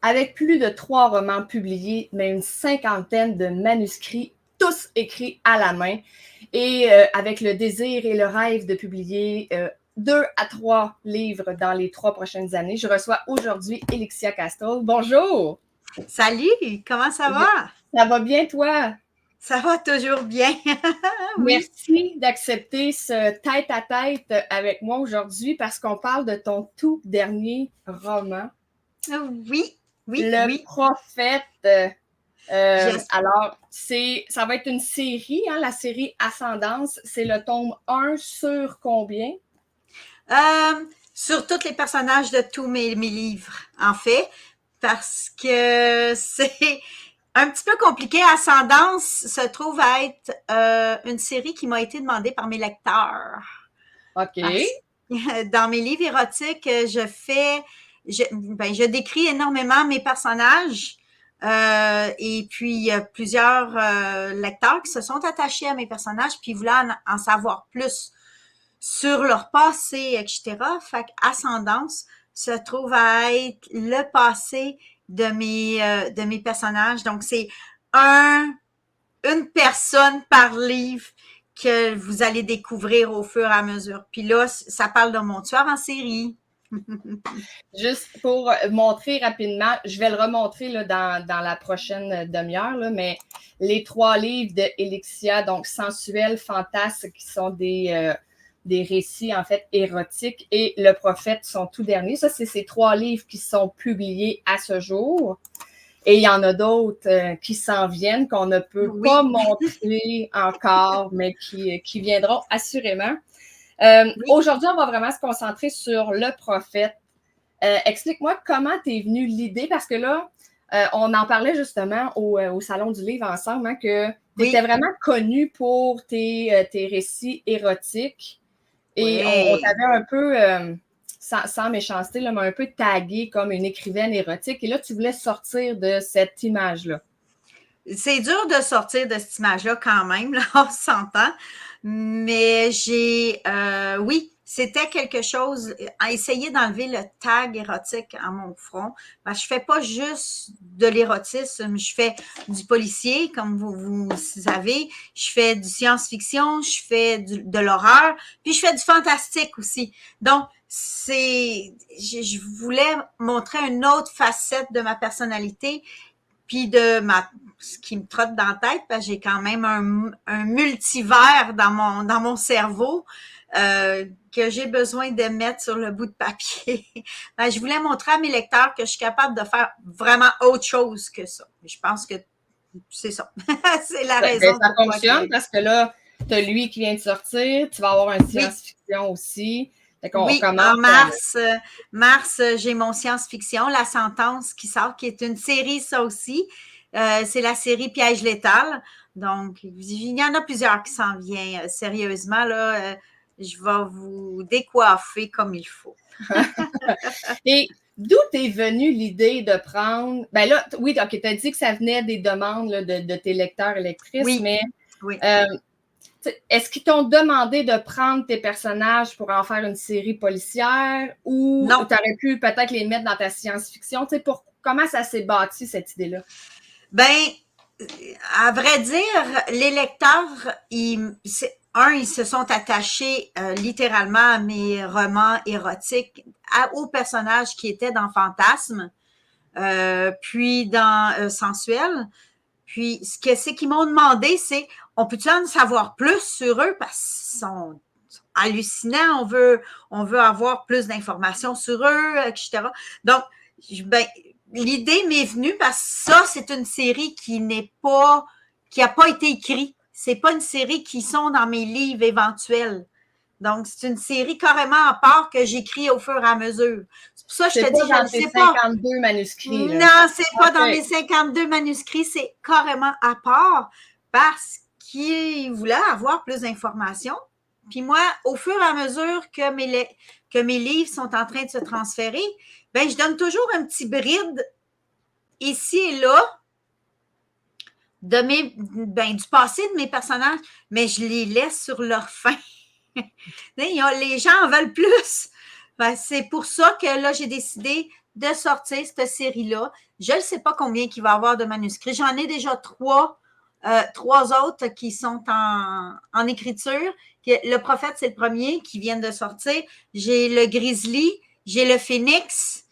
avec plus de 3 romans publiés, mais une cinquantaine de manuscrits, tous écrits à la main, et avec le désir et le rêve de publier 2 à 3 livres dans les 3 prochaines années. Je reçois aujourd'hui Elixia Castle. Bonjour! Salut, comment ça va? Ça va bien, toi? Ça va toujours bien. Oui. Merci d'accepter ce tête-à-tête avec moi aujourd'hui parce qu'on parle de ton tout dernier roman. Oui, Le Prophète. Alors, ça va être une série, hein, la série Ascendance. C'est le tome 1 sur combien? Sur tous les personnages de tous mes livres, en fait, parce que c'est un petit peu compliqué. Ascendance se trouve à être une série qui m'a été demandée par mes lecteurs. OK. Dans mes livres érotiques, je décris énormément mes personnages. Et puis, il y a plusieurs lecteurs qui se sont attachés à mes personnages puis voulaient en savoir plus sur leur passé, etc. Fait qu'Ascendance se trouve à être le passé de mes personnages. Donc, c'est une personne par livre que vous allez découvrir au fur et à mesure. Puis là, ça parle de mon tueur en série. Juste pour montrer rapidement, je vais le remontrer là, dans la prochaine demi-heure, là, mais les 3 livres de Elixia, donc sensuels, fantasmes, qui sont des récits en fait érotiques, et Le Prophète, son tout dernier. Ça, c'est ces 3 livres qui sont publiés à ce jour. Et il y en a d'autres qui s'en viennent, qu'on ne peut pas montrer encore, mais qui viendront assurément. Aujourd'hui, on va vraiment se concentrer sur Le Prophète. Explique-moi comment t'es venue l'idée, parce que là, on en parlait justement au Salon du Livre ensemble, hein, que tu étais vraiment connue pour tes récits érotiques. Et on t'avait un peu, sans méchanceté, là, mais un peu taguée comme une écrivaine érotique. Et là, tu voulais sortir de cette image-là. C'est dur de sortir de cette image-là quand même, là, on s'entend. Mais oui, c'était quelque chose, à essayer d'enlever le tag érotique à mon front. Parce que je fais pas juste de l'érotisme, je fais du policier, comme vous savez, je fais du science-fiction, je fais de l'horreur, puis je fais du fantastique aussi. Donc, je voulais montrer une autre facette de ma personnalité, puis ce qui me trotte dans la tête, parce que j'ai quand même un multivers dans mon cerveau que j'ai besoin de mettre sur le bout de papier. Ben, je voulais montrer à mes lecteurs que je suis capable de faire vraiment autre chose que ça. Je pense que c'est ça. C'est la raison ça fonctionne parce que là, tu as lui qui vient de sortir, tu vas avoir un science-fiction aussi. Oui, en mars, j'ai mon science-fiction, La Sentence, qui sort, qui est une série, ça aussi. C'est la série Piège létal. Donc, il y en a plusieurs qui s'en viennent. Sérieusement, là, je vais vous décoiffer comme il faut. Et d'où t'es venue l'idée de prendre... Ben là, oui, OK, tu as dit que ça venait des demandes là, de tes lecteurs et lectrices, mais est-ce qu'ils t'ont demandé de prendre tes personnages pour en faire une série policière, ou tu aurais pu peut-être les mettre dans ta science-fiction? Comment ça s'est bâti, cette idée-là? Ben, à vrai dire, les lecteurs, ils se sont attachés littéralement à mes romans érotiques, aux personnages qui étaient dans Fantasme, puis dans Sensuel. Puis, ce qu'ils m'ont demandé, c'est, on peut-tu en savoir plus sur eux parce qu'ils sont hallucinants, on veut avoir plus d'informations sur eux, etc. Donc, l'idée m'est venue parce que ça, c'est une série qui a pas été écrite. C'est pas une série qui sont dans mes livres éventuels. Donc, c'est une série carrément à part que j'écris au fur et à mesure. C'est pour ça que je te dis, je ne sais pas. 52 manuscrits. Là. Non, c'est pas dans mes 52 manuscrits, c'est carrément à part parce qu'ils voulaient avoir plus d'informations. Puis moi, au fur et à mesure que mes livres sont en train de se transférer, ben je donne toujours un petit bride ici et là du passé de mes personnages, mais je les laisse sur leur fin. Les gens en veulent plus. Ben, c'est pour ça que là, j'ai décidé de sortir cette série-là. Je ne sais pas combien il va y avoir de manuscrits. J'en ai déjà trois autres qui sont en écriture. Le prophète, c'est le premier qui vient de sortir. J'ai le grizzly, j'ai le phénix.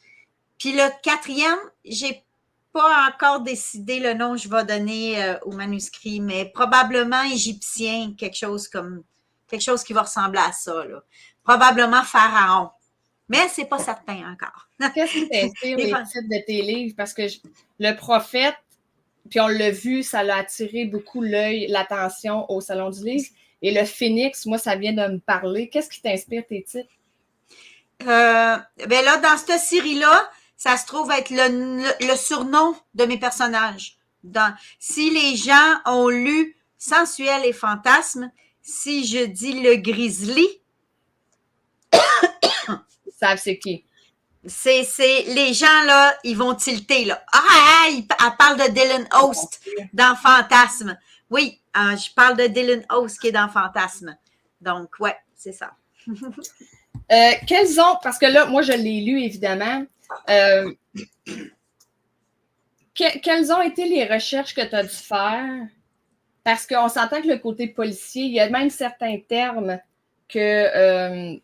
Puis le quatrième, j'ai pas encore décidé le nom que je vais donner au manuscrit, mais probablement égyptien, quelque chose qui va ressembler à ça, là. Probablement pharaon. Mais c'est pas certain encore. Qu'est-ce qui t'inspire les titres de tes livres? Parce que le prophète, puis on l'a vu, ça l'a attiré beaucoup l'œil, l'attention au Salon du Livre. Et le phénix, moi, ça vient de me parler. Qu'est-ce qui t'inspire tes titres? Ben là, dans cette série-là, ça se trouve être le surnom de mes personnages. Si les gens ont lu Sensuel et Fantasme, si je dis le grizzly, ils savent c'est qui. C'est les gens là, ils vont tilter là. Ah, elle parle de Dylan Host dans Fantasme. Oui, je parle de Dylan Host qui est dans Fantasme. Donc ouais, c'est ça. Parce que là, moi je l'ai lu évidemment. Quelles ont été les recherches que tu as dû faire? Parce qu'on s'entend que le côté policier, il y a même certains termes que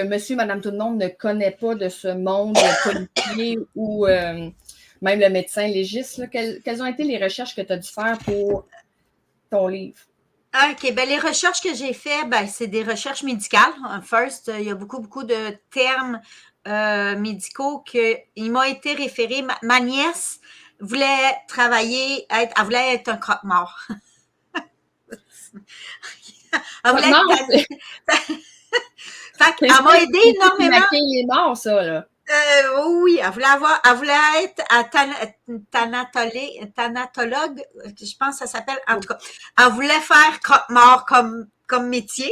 monsieur, madame, tout le monde ne connaît pas de ce monde policier ou même le médecin légiste. Là. Quelles ont été les recherches que tu as dû faire pour ton livre? OK, ben les recherches que j'ai faites, c'est des recherches médicales. First, il y a beaucoup de termes médicaux il m'a été référé. Ma nièce voulait elle voulait être un croque-mort. Elle voulait elle m'a aidé énormément. C'est les morts, ça, là. Oui, elle voulait être thanatologue, je pense que ça s'appelle, en tout cas. Elle voulait faire croque-mort comme métier.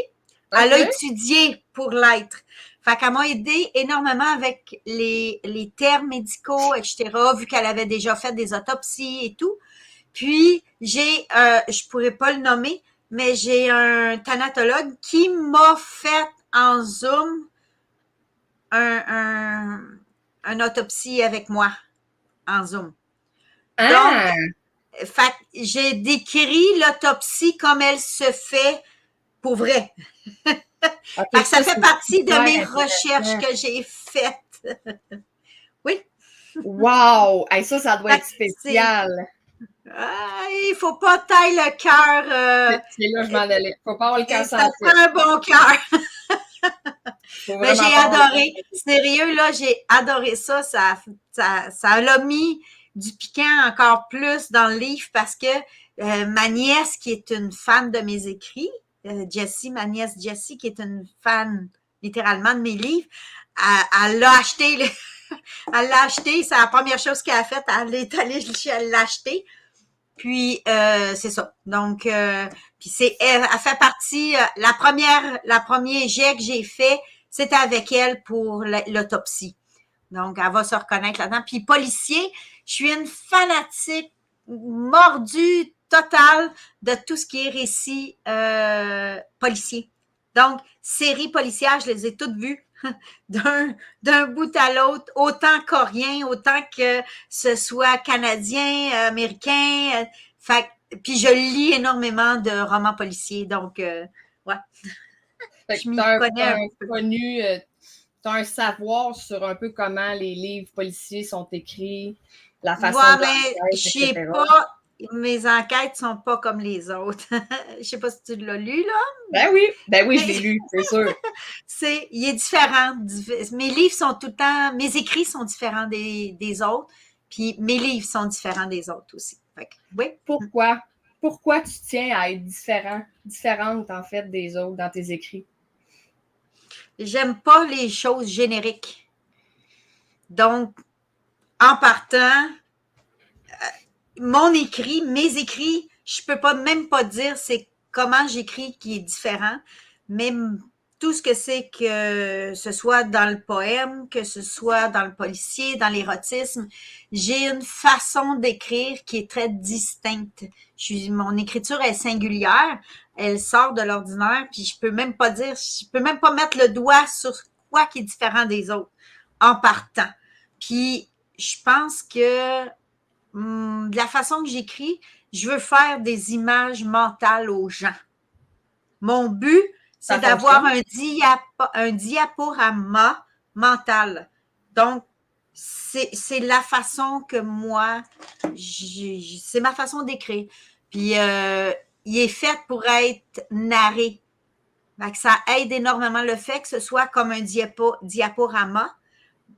Okay. Elle a étudié pour l'être. Fait qu'elle m'a aidé énormément avec les termes médicaux, etc., vu qu'elle avait déjà fait des autopsies et tout. Puis, je pourrais pas le nommer, mais j'ai un thanatologue qui m'a fait en Zoom un autopsie avec moi en Zoom. Ah. Donc, j'ai décrit l'autopsie comme elle se fait pour vrai. Okay, ça fait partie de mes recherches que j'ai faites. Oui. Wow! Hey, ça doit être spécial. Il ne faut pas tailler le cœur. C'est là, je m'en allais. Il ne faut pas avoir le cœur sensible. Ça prend un bon cœur. Mais j'ai adoré. Sérieux, là, j'ai adoré ça. Ça l'a mis du piquant encore plus dans le livre parce que ma nièce, qui est une fan de mes écrits, ma nièce Jessie, qui est une fan littéralement de mes livres, elle l'a acheté. Elle l'a acheté. C'est la première chose qu'elle a faite. Elle est allée l'acheter. Puis c'est ça. Donc, puis elle fait partie. La premier jet que j'ai fait, c'était avec elle pour l'autopsie. Donc, elle va se reconnaître là-dedans. Puis policier, je suis une fanatique mordue totale de tout ce qui est récit policier. Donc, séries policières, je les ai toutes vues. D'un bout à l'autre, autant coréen, autant que ce soit canadien, américain. Puis je lis énormément de romans policiers, donc ouais. Je m'y connais un peu. Tu as un savoir sur un peu comment les livres policiers sont écrits, la façon dont je sais pas. Mes enquêtes sont pas comme les autres. Je sais pas si tu l'as lu, là. Ben oui, je l'ai lu, c'est sûr. Il est différent. Mes livres sont tout le temps, mes écrits sont différents des autres, puis mes livres sont différents des autres aussi. Fait que, oui. Pourquoi tu tiens à être différente, en fait, des autres dans tes écrits? J'aime pas les choses génériques. Donc, en partant, mes écrits, je peux même pas dire c'est comment j'écris qui est différent, mais tout ce que c'est, que ce soit dans le poème, que ce soit dans le policier, dans l'érotisme, j'ai une façon d'écrire qui est très distincte. Mon écriture est singulière, elle sort de l'ordinaire, puis je peux même pas mettre le doigt sur quoi qui est différent des autres. en partant. Puis, je pense que de la façon que j'écris, je veux faire des images mentales aux gens. Mon but, c'est d'avoir un diaporama mental. Donc, c'est la façon que moi, c'est ma façon d'écrire. Puis, il est fait pour être narré. Donc, ça aide énormément le fait que ce soit comme un diaporama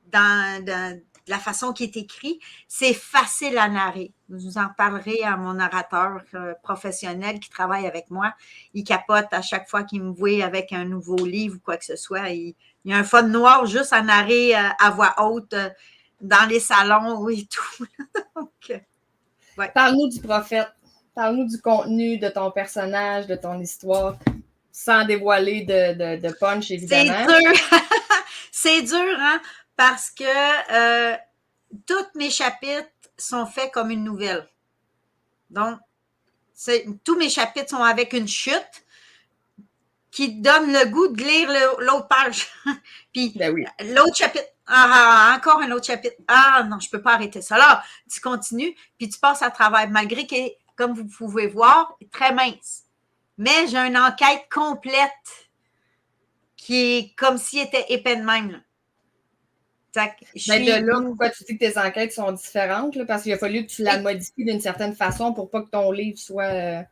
dans la façon qui est écrit. C'est facile à narrer. Vous en parlerez à mon narrateur professionnel qui travaille avec moi. Il capote à chaque fois qu'il me voit avec un nouveau livre ou quoi que ce soit. Il y a un fun noir juste à narrer à voix haute dans les salons et tout. Donc, ouais. Parle-nous du prophète. Parle-nous du contenu de ton personnage, de ton histoire, sans dévoiler de punch, évidemment. C'est dur. C'est dur, hein? Parce que tous mes chapitres sont faits comme une nouvelle. Donc, tous mes chapitres sont avec une chute qui donne le goût de lire l'autre page. Puis, ben oui. L'autre chapitre, encore un autre chapitre. Ah non, je peux pas arrêter ça. Là, tu continues, puis tu passes à travers, malgré que, comme vous pouvez voir, très mince. Mais j'ai une enquête complète qui est comme s'il était épais de même. Là. Ben de là, pourquoi tu dis que tes enquêtes sont différentes? Là, parce qu'il a fallu que tu la modifies d'une certaine façon pour pas que ton livre soit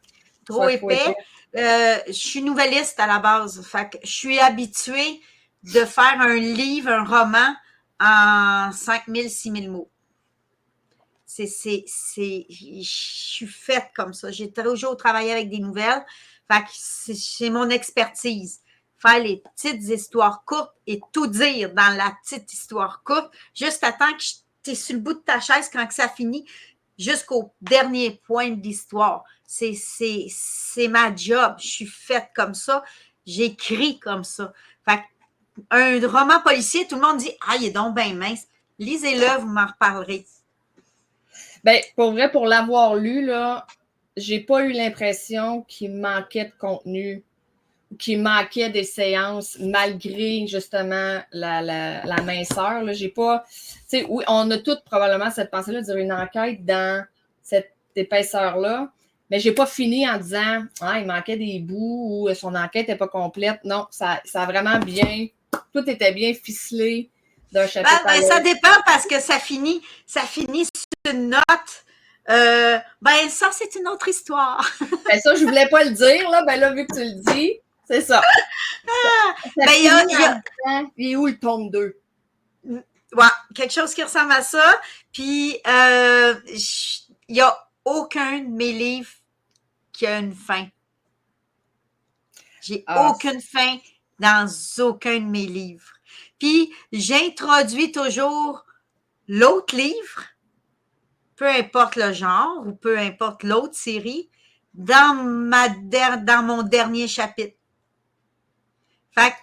trop épais. Je suis nouvelliste à la base. Fait que je suis habituée de faire un livre, un roman en 5000, 6000 mots. Je suis faite comme ça. J'ai toujours travaillé avec des nouvelles. Fait que c'est mon expertise. Faire les petites histoires courtes et tout dire dans la petite histoire courte, juste à temps que tu es sur le bout de ta chaise quand que ça finit, jusqu'au dernier point de l'histoire. C'est ma job. Je suis faite comme ça. J'écris comme ça. Fait un roman policier, tout le monde dit « Ah, il est donc bien mince. » Lisez-le, vous m'en reparlerez. Ben, pour vrai, pour l'avoir lu, là, j'ai pas eu l'impression qu'il manquait de contenu, qu'il manquait des séances, malgré justement la minceur. Là. J'ai pas. Tu sais, oui, on a toutes probablement cette pensée-là de dire une enquête dans cette épaisseur-là, mais j'ai pas fini en disant ah, il manquait des bouts ou son enquête n'est pas complète. Non, ça a vraiment bien. Tout était bien ficelé d'un chapitre à l'autre. Ça dépend parce que ça finit sur une note. Ça, c'est une autre histoire. Ben ça, je voulais pas le dire, là. Ben là, vu que tu le dis, c'est ça. Il est où le tome 2? Ouais, quelque chose qui ressemble à ça. Puis, il n'y a aucun de mes livres qui a une fin. J'ai aucune fin dans aucun de mes livres. Puis, j'introduis toujours l'autre livre, peu importe le genre ou peu importe l'autre série, dans mon dernier chapitre. Fait que,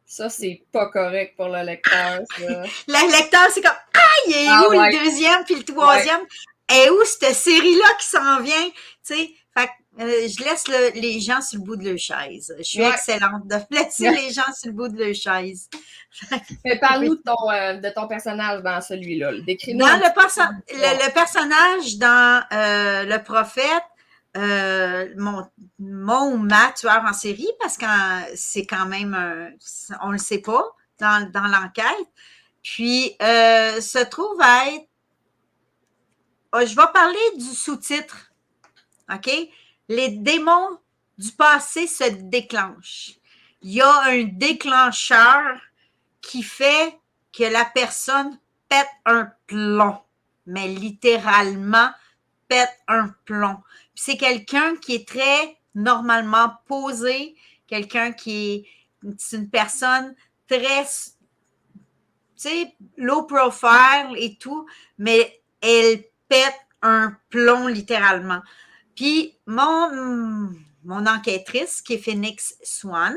ça, c'est pas correct pour le lecteur. Ça. Le lecteur, c'est comme « Ah, il est où le deuxième puis le troisième? Et où cette série-là qui s'en vient? » Tu sais, fait que, je laisse les gens sur le bout de leur chaise. Je suis excellente de laisser les gens sur le bout de leur chaise. Mais parle-nous de ton personnage dans celui-là. Décris-nous. Dans le personnage dans Le Prophète, ma tueur en série, parce que c'est quand même, on le sait pas dans l'enquête, puis se trouve à être, je vais parler du sous-titre, OK? Les démons du passé se déclenchent. Il y a un déclencheur qui fait que la personne pète un plomb, mais littéralement pète un plomb. Puis c'est quelqu'un qui est très normalement posé, quelqu'un qui est une personne très, tu sais, low profile et tout, mais elle pète un plomb littéralement. Puis mon enquêtrice, qui est Phoenix Swan,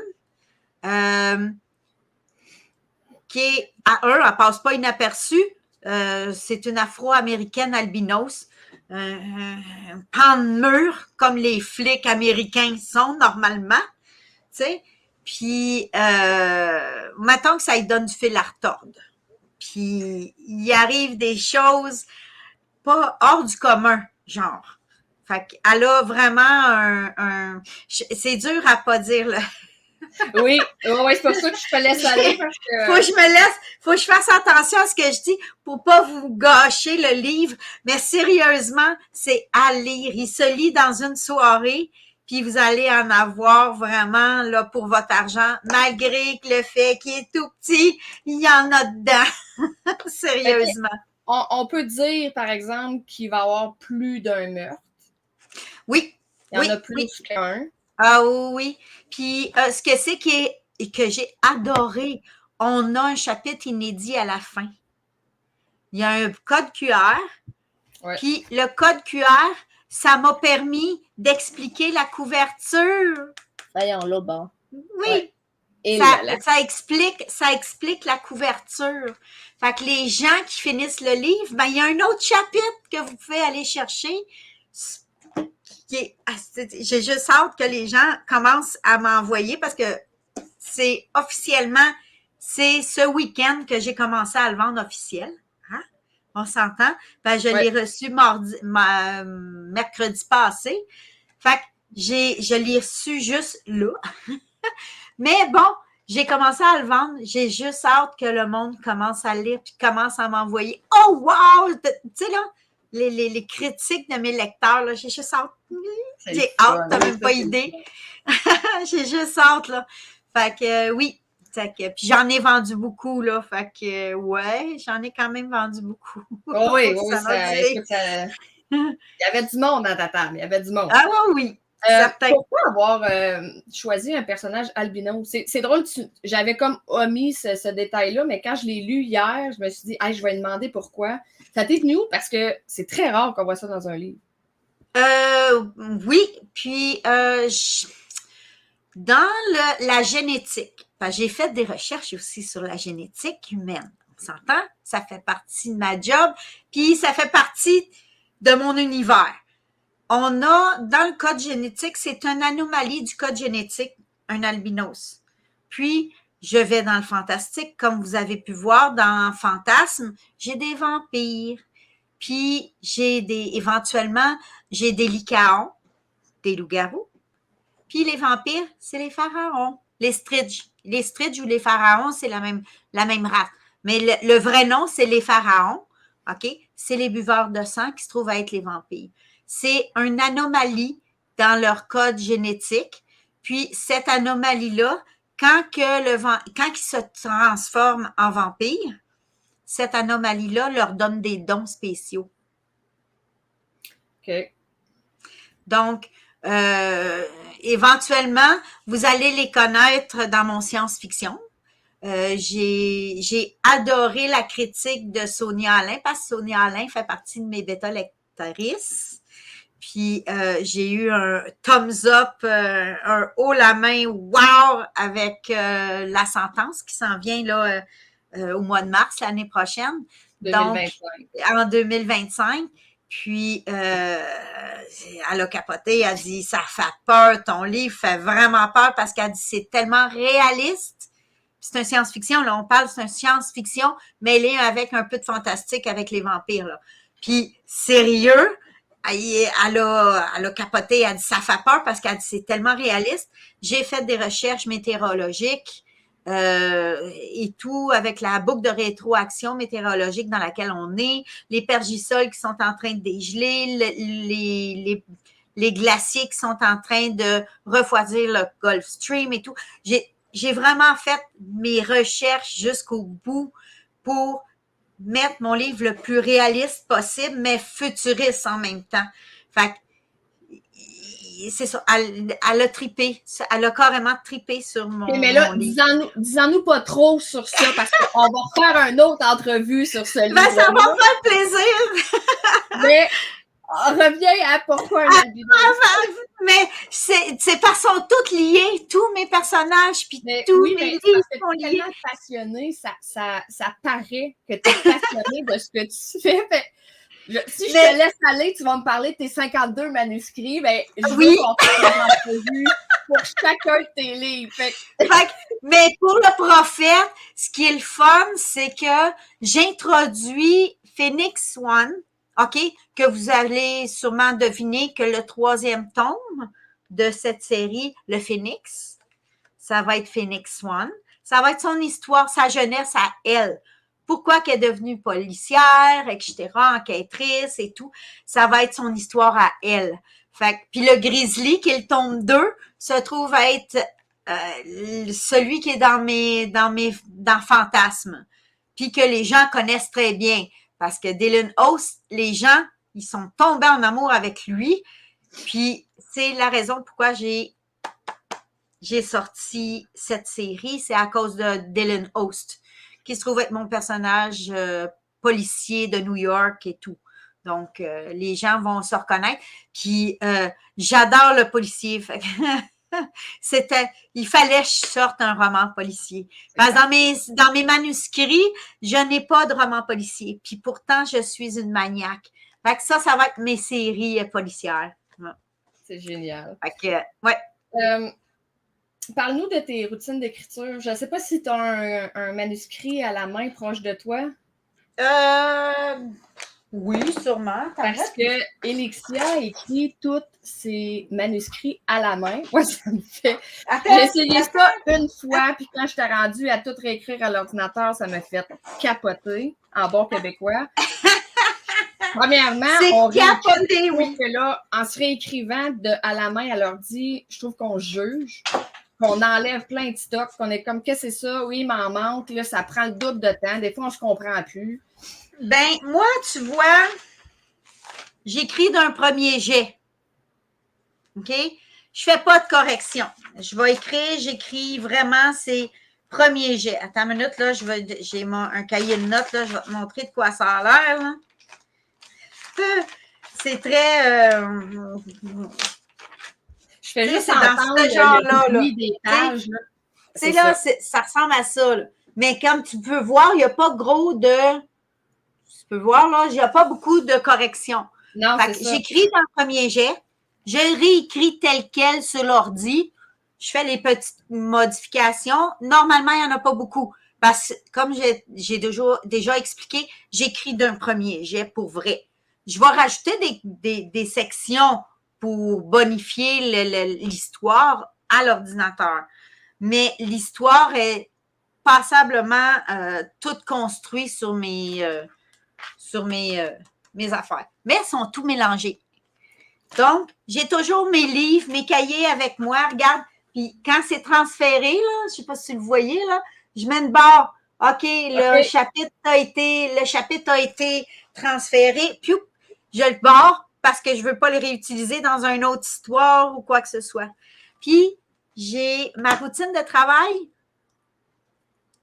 qui est, elle passe pas inaperçue. C'est une Afro-Américaine albinos. Pan de mur, comme les flics américains sont normalement. Tu sais. Puis, mettons que ça lui donne du fil à retordre. puis il arrive des choses pas hors du commun, genre. Fait qu'elle a vraiment c'est dur à pas dire, là. Oui, c'est pour ça que je te laisse aller. Parce que... faut que je fasse attention à ce que je dis pour pas vous gâcher le livre. Mais sérieusement, c'est à lire. Il se lit dans une soirée, puis vous allez en avoir vraiment là pour votre argent, malgré que le fait qu'il est tout petit, il y en a dedans. Sérieusement. On peut dire, par exemple, qu'il va y avoir plus d'un meurtre. Oui. Il y en a plus qu'un. Ah oui. Puis ce que c'est que j'ai adoré, on a un chapitre inédit à la fin. Il y a un code QR. Ouais. Puis le code QR, ça m'a permis d'expliquer la couverture. Voyons là, bon. Oui. Ouais. Et ça explique la couverture. Fait que les gens qui finissent le livre, ben il y a un autre chapitre que vous pouvez aller chercher. J'ai juste hâte que les gens commencent à m'envoyer parce que c'est officiellement, c'est ce week-end que j'ai commencé à le vendre officiel. Hein? On s'entend? Ben, je l'ai reçu mercredi passé. Fait que je l'ai reçu juste là. Mais bon, j'ai commencé à le vendre. J'ai juste hâte que le monde commence à lire puis commence à m'envoyer. Oh wow! Tu sais là, les critiques de mes lecteurs, là, j'ai juste hâte. J'ai hâte, t'as même pas idée. J'ai juste hâte, là. Fait que oui. Puis j'en ai vendu beaucoup, là. Fait que ouais, j'en ai quand même vendu beaucoup. Oui, écoute, il y avait du monde dans ta table. Il y avait du monde. Ah oui. Pourquoi avoir choisi un personnage albino? C'est drôle, j'avais comme omis ce détail-là, mais quand je l'ai lu hier, je me suis dit, hey, je vais lui demander pourquoi. Ça t'est venu où? Parce que c'est très rare qu'on voit ça dans un livre. Oui, puis dans la génétique, j'ai fait des recherches aussi sur la génétique humaine. On s'entend? Ça fait partie de ma job, puis ça fait partie de mon univers. On a, dans le code génétique, c'est une anomalie du code génétique, un albinos. Puis, je vais dans le fantastique, comme vous avez pu voir dans Fantasme, j'ai des vampires. Puis, éventuellement, j'ai des lycaons, des loups-garous. Puis, les vampires, c'est les pharaons, les Stridge. Les Stridge ou les pharaons, c'est la même race. Mais le vrai nom, c'est les pharaons. OK? C'est les buveurs de sang qui se trouvent à être les vampires. C'est une anomalie dans leur code génétique. Puis, cette anomalie-là, quand ils se transforment en vampires, cette anomalie-là leur donne des dons spéciaux. OK. Donc, éventuellement, vous allez les connaître dans mon science-fiction. J'ai adoré la critique de Sonia Alain parce que Sonia Alain fait partie de mes bêta-lectrices. Puis, j'ai eu un thumbs up, un haut la main, wow, avec la sentence qui s'en vient là au mois de mars l'année prochaine. 2025. Donc, en 2025. Puis, elle a capoté, elle a dit, ça fait peur, ton livre fait vraiment peur parce qu'elle dit, c'est tellement réaliste. Puis c'est un science-fiction, là, on parle, c'est un science-fiction mêlé avec un peu de fantastique avec les vampires, là. Puis, sérieux, elle a capoté, elle a dit, ça fait peur parce qu'elle dit, c'est tellement réaliste. J'ai fait des recherches météorologiques, et tout avec la boucle de rétroaction météorologique dans laquelle on est, les pergisoles qui sont en train de dégeler, les glaciers qui sont en train de refroidir le Gulf Stream et tout. J'ai vraiment fait mes recherches jusqu'au bout pour mettre mon livre le plus réaliste possible, mais futuriste en même temps. Fait que c'est ça, elle a trippé, elle a carrément trippé sur mon livre. Mais là, disons-nous pas trop sur ça, parce qu'on va faire une autre entrevue sur ce livre. Ben, ça va me faire plaisir! Mais, on revient à pourquoi un albinos. Mais c'est parce qu'ils sont tous liés, tous mes personnages, puis tous mes livres sont liés. Tu es tellement passionnée, ça paraît que tu es passionnée de ce que tu fais. Si je te laisse aller, tu vas me parler de tes 52 manuscrits. Ben, je veux qu'on fasse une entrevue pour chacun de tes livres. Mais pour le prophète, ce qui est le fun, c'est que j'introduis Phoenix One, OK, que vous allez sûrement deviner que le 3e tome de cette série, le Phoenix, ça va être Phoenix One. Ça va être son histoire, sa jeunesse à elle. Pourquoi qu'elle est devenue policière, etc., enquêtrice et tout. Ça va être son histoire à elle. Puis le Grizzly, qui est le tome 2, se trouve à être celui qui est dans Fantasme. Puis que les gens connaissent très bien. Parce que Dylan Host, les gens, ils sont tombés en amour avec lui. Puis c'est la raison pourquoi j'ai sorti cette série, c'est à cause de Dylan Host, qui se trouve être mon personnage policier de New York et tout. Donc, les gens vont se reconnaître. Puis, j'adore le policier. Il fallait que je sorte un roman policier. Parce que dans mes manuscrits, je n'ai pas de roman policier. Puis pourtant, je suis une maniaque. Fait que ça va être mes séries policières. Ouais. C'est génial. Fait que, ouais. Parle-nous de tes routines d'écriture. Je ne sais pas si tu as un manuscrit à la main proche de toi. Oui, sûrement. Parce que Elixia écrit tous ses manuscrits à la main. Moi, ça me fait. J'ai essayé ça une fois, puis quand je t'ai rendu à tout réécrire à l'ordinateur, ça m'a fait capoter en bon québécois. Premièrement, on réécrit, oui. Que là, en se réécrivant à la main à l'ordi, je trouve qu'on juge, qu'on enlève plein de stocks, qu'on est comme, qu'est-ce que c'est ça? Oui, il m'en manque. Là, ça prend le double de temps. Des fois, on ne se comprend plus. Ben, moi, tu vois, j'écris d'un premier jet. OK? Je fais pas de correction. Je vais écrire, j'écris vraiment, c'est premier jet. Attends une minute, là, j'ai un cahier de notes, là, je vais te montrer de quoi ça a l'air, là. C'est très... je fais juste entendre dans ce genre-là, des pages. C'est là, ça ressemble à ça, là. Mais comme tu peux voir, il n'y a pas gros de... Tu peux voir, là, il n'y a pas beaucoup de corrections. Non, c'est ça. J'écris dans le premier jet, je réécris tel quel sur l'ordi, je fais les petites modifications. Normalement, il n'y en a pas beaucoup. Parce que, comme j'ai déjà expliqué, j'écris d'un premier jet pour vrai. Je vais rajouter des sections pour bonifier l'histoire à l'ordinateur. Mais l'histoire est passablement toute construite sur mes affaires. Mais elles sont tout mélangées. Donc, j'ai toujours mes livres, mes cahiers avec moi. Regarde, puis quand c'est transféré, là, je ne sais pas si vous le voyez, là, je mets une barre. OK, le chapitre a été transféré. Puis, je le barre parce que je ne veux pas le réutiliser dans une autre histoire ou quoi que ce soit. Puis, j'ai ma routine de travail.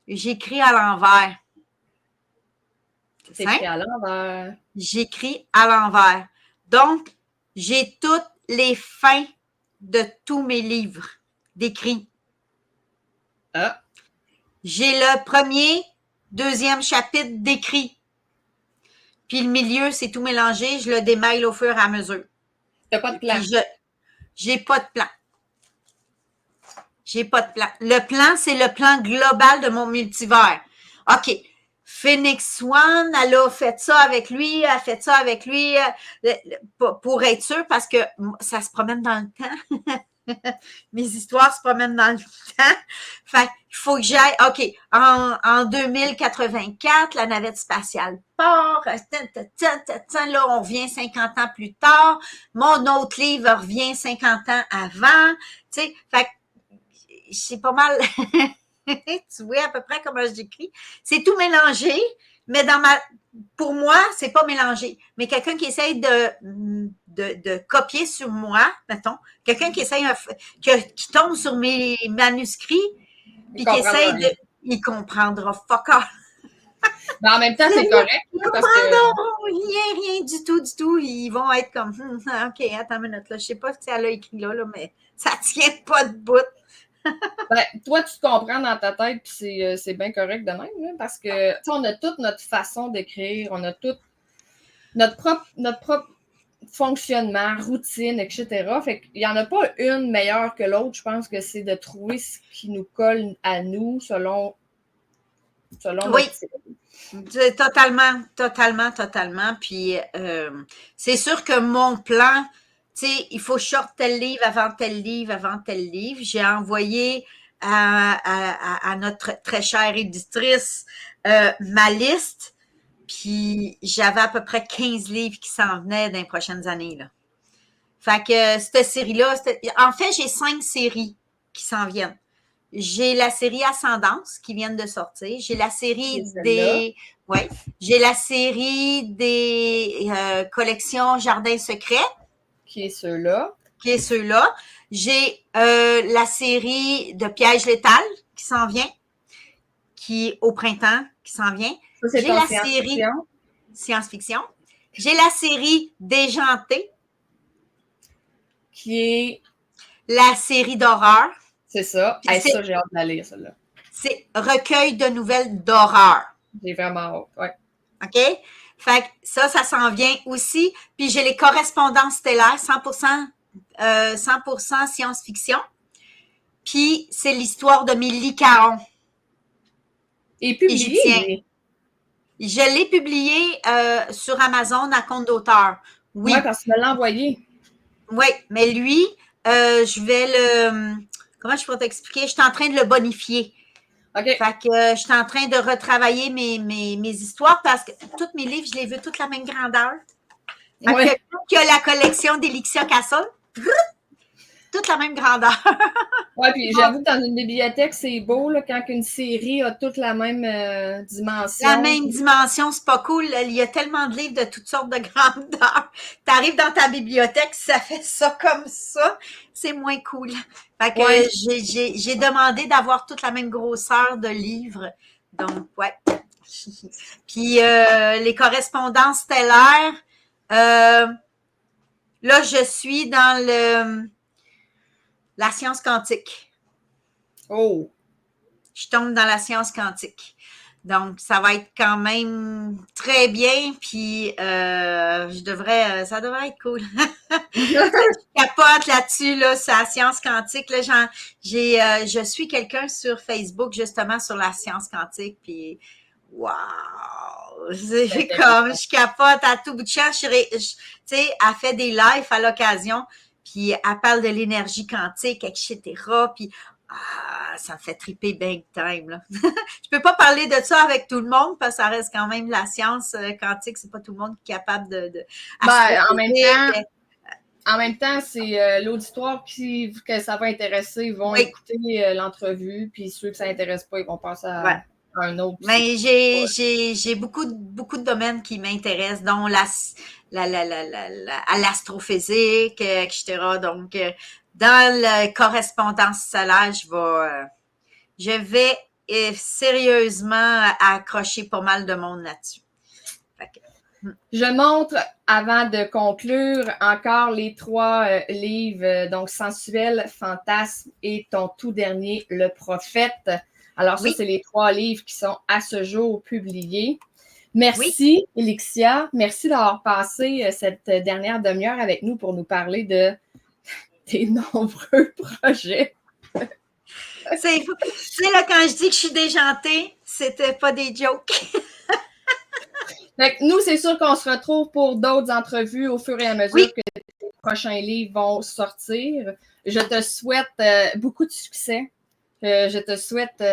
J'écris à l'envers. C'est écrit à l'envers. J'écris à l'envers. Donc, j'ai toutes les fins de tous mes livres d'écrit. Ah. J'ai le premier, deuxième chapitre d'écrit. Puis le milieu, c'est tout mélangé. Je le démaille au fur et à mesure. T'as pas de plan. J'ai pas de plan. J'ai pas de plan. Le plan, c'est le plan global de mon multivers. OK. Phoenix One, elle a fait ça avec lui, elle a fait ça avec lui pour être sûre parce que ça se promène dans le temps. Mes histoires se promènent dans le temps. Fait il faut que j'aille, OK, en 2084, la navette spatiale part, là, on revient 50 ans plus tard, mon autre livre revient 50 ans avant, tu sais, fait c'est pas mal... Tu vois à peu près comment j'écris. C'est tout mélangé, mais pour moi, c'est pas mélangé. Mais quelqu'un qui essaye de copier sur moi, mettons, quelqu'un qui essaye qui tombe sur mes manuscrits, puis qui essaye il comprendra fuck all. Mais en même temps, c'est correct. Parce que... rien du tout. Ils vont être comme, OK, attends une minute, là. Je sais pas ce qu'elle a écrit là, mais ça tient pas de bout. Ben, toi, tu te comprends dans ta tête, puis c'est bien correct de même, là, parce que on a toute notre façon d'écrire, on a toute notre propre fonctionnement, routine, etc. Fait qu'il n'y en a pas une meilleure que l'autre. Je pense que c'est de trouver ce qui nous colle à nous selon Oui, notre... totalement. Puis, c'est sûr que mon plan, tu sais, il faut short tel livre avant tel livre, avant tel livre. J'ai envoyé à notre très chère éditrice ma liste, puis j'avais à peu près 15 livres qui s'en venaient dans les prochaines années, là. Fait que cette série-là, en fait, j'ai 5 séries qui s'en viennent. J'ai la série Ascendance qui vient de sortir. J'ai la série des... Ouais. J'ai la série des collections Jardin secret. Qui est ceux-là. J'ai la série de Piège létal qui s'en vient, qui au printemps, qui s'en vient. Ça, j'ai la série science-fiction. J'ai la série Déjanté. Qui est... La série d'horreur. C'est ça. Hey, ça, j'ai hâte de la lire, celle-là. C'est recueil de nouvelles d'horreur. J'ai vraiment hâte, ouais. OK? Fait que ça s'en vient aussi. Puis j'ai les correspondances stellaires, 100% science-fiction. Puis c'est l'histoire de Millie Caron. Et publié. Je l'ai publié sur Amazon à compte d'auteur. Oui. Oui, parce que tu me l'as envoyé. Oui, mais lui, je vais le... Comment je pourrais t'expliquer? Je suis en train de le bonifier. OK. Fait que je suis en train de retravailler mes histoires parce que tous mes livres, je les veux toutes la même grandeur. Fait que la collection d'Elixia Castle, toute la même grandeur. Oui, puis j'avoue que dans une bibliothèque, c'est beau là, quand une série a toute la même dimension. La même dimension, c'est pas cool. Il y a tellement de livres de toutes sortes de grandeurs. Tu arrives dans ta bibliothèque, ça fait ça comme ça, c'est moins cool. Fait que j'ai demandé d'avoir toute la même grosseur de livres. Donc, ouais. Puis les correspondances stellaires, là, je suis dans la science quantique. Oh! Je tombe dans la science quantique. Donc, ça va être quand même très bien, puis ça devrait être cool. Je capote là-dessus, là, c'est la science quantique. Là, je suis quelqu'un sur Facebook, justement, sur la science quantique, puis wow! C'est comme, je capote à tout bout de champ. Tu sais, elle fait des lives à l'occasion, puis elle parle de l'énergie quantique, etc., puis ça me fait triper big time, là. Je peux pas parler de ça avec tout le monde parce que ça reste quand même la science quantique. C'est pas tout le monde qui est capable de en même temps, c'est l'auditoire que ça va intéresser. Ils vont écouter l'entrevue, puis ceux que ça intéresse pas, ils vont passer à un autre. Mais j'ai beaucoup de domaines qui m'intéressent, dont à l'astrophysique, etc. Donc, dans la correspondance solaire, je vais sérieusement accrocher pas mal de monde là-dessus. Je montre, avant de conclure, encore les 3 livres, donc Sensuel, Fantasme et ton tout dernier, Le Prophète. Alors ça, c'est les 3 livres qui sont à ce jour publiés. Merci, Elixia. Merci d'avoir passé cette dernière demi-heure avec nous pour nous parler de tes nombreux projets. C'est là, quand je dis que je suis déjantée, c'était pas des jokes. Fait que nous, c'est sûr qu'on se retrouve pour d'autres entrevues au fur et à mesure que les prochains livres vont sortir. Je te souhaite beaucoup de succès. Je te souhaite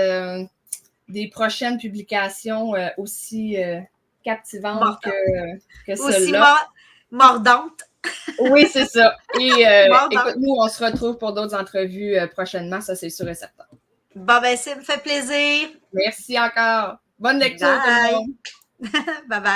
des prochaines publications aussi captivantes que celle-là. Aussi mordantes. Oui, c'est ça. Et écoute, nous, on se retrouve pour d'autres entrevues prochainement, ça c'est sûr et certain. Bon, ben, ça me fait plaisir. Merci encore. Bonne lecture tout le monde. Bye bye.